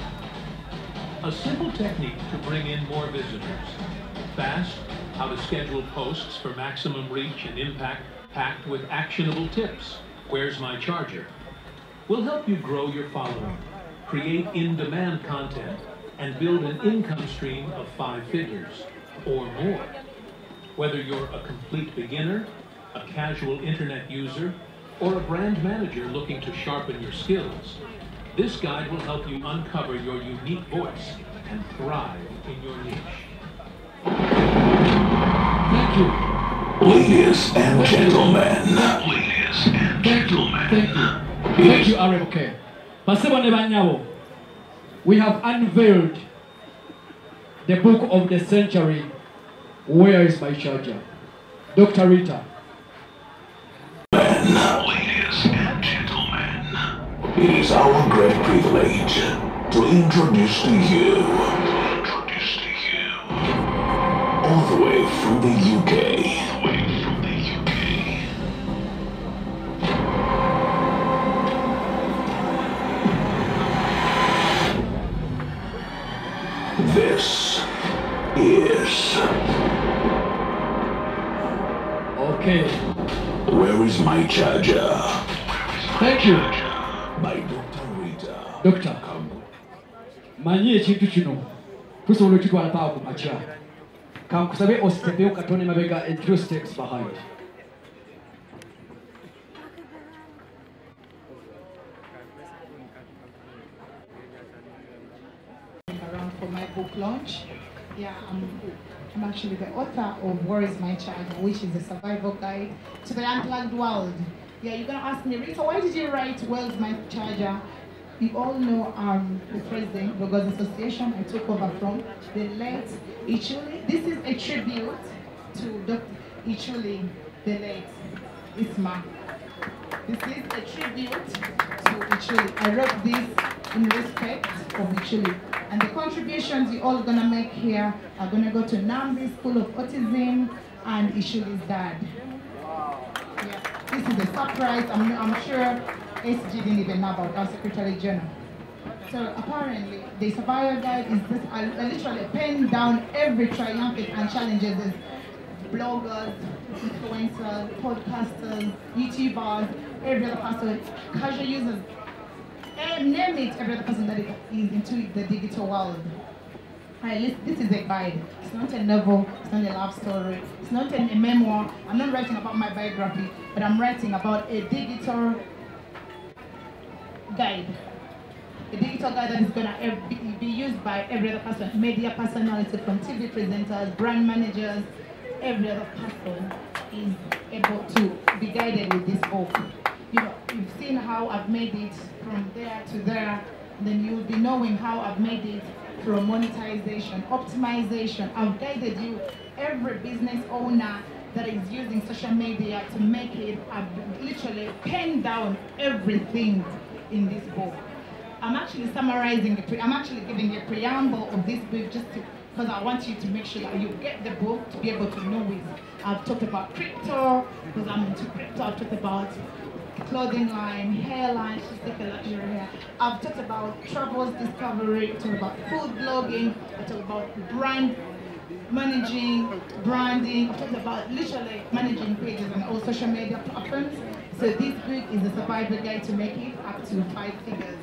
a simple technique to bring in more visitors, fast, how to schedule posts for maximum reach and impact packed with actionable tips, where's my charger, will help you grow your following, create in-demand content, and build an income stream of 5 figures or more. Whether you're a complete beginner, a casual internet user, or a brand manager looking to sharpen your skills, this guide will help you uncover your unique voice and thrive in your niche. Thank you. Ladies and gentlemen. Ladies and gentlemen. Thank you, RMK. We have unveiled the book of the century, Where is My Charger? Dr. Ritah. Ladies and gentlemen, it is our great privilege to introduce to you, all the way from the UK, This is... Okay. Where is my charger? Thank you. By Dr. Ritah. Doctor, manyi ekintu kino tusobola okitwala paawo ku makya. Kankusabe ositepeyo katone mabega and 3 steps behind. Around for my book launch. Yeah, I'm actually the author of Where is My Charger, which is a survival guide to the unplugged world. Yeah, you're gonna ask me, Ritah, why did you write Where is My Charger? You all know the president, the Bloggers Association I took over from, the late Ichuli. This is a tribute to Dr. Ichuli, the late Isma. This is a tribute to Ichuli. I wrote this in respect of Ichuli. And the contributions you're all gonna make here are gonna go to Nambi School of Autism and Ichuli's dad. Yeah, this is a surprise. I'm sure SG didn't even know about our Secretary General. So apparently, the survival guide is just literally pen down every triumphant and challenges as bloggers, influencers, podcasters, YouTubers, every other person, casual users, and name it, every other person that is into the digital world. This is a guide. It's not a novel, it's not a love story, it's not a memoir. I'm not writing about my biography, but I'm writing about a digital guide. A digital guide that is going to be used by every other person, media personality, from TV presenters, brand managers, every other person is able to be guided with this book. You know, you've seen how I've made it from there to there, then you'll be knowing how I've made it through monetization, optimization. I've guided you, every business owner that is using social media to make it, I've literally penned down everything in this book. I'm actually summarizing, I'm actually giving a preamble of this book just because I want you to make sure that you get the book to be able to know it. I've talked about crypto, because I'm into crypto. I've talked about clothing line, hairline, just take a luxury hair. I've talked about travels discovery, I've talked about food blogging, I've talked about brand managing, branding, I've talked about literally managing pages on all social media platforms. So this book is a survival guide to make it up to 5 figures.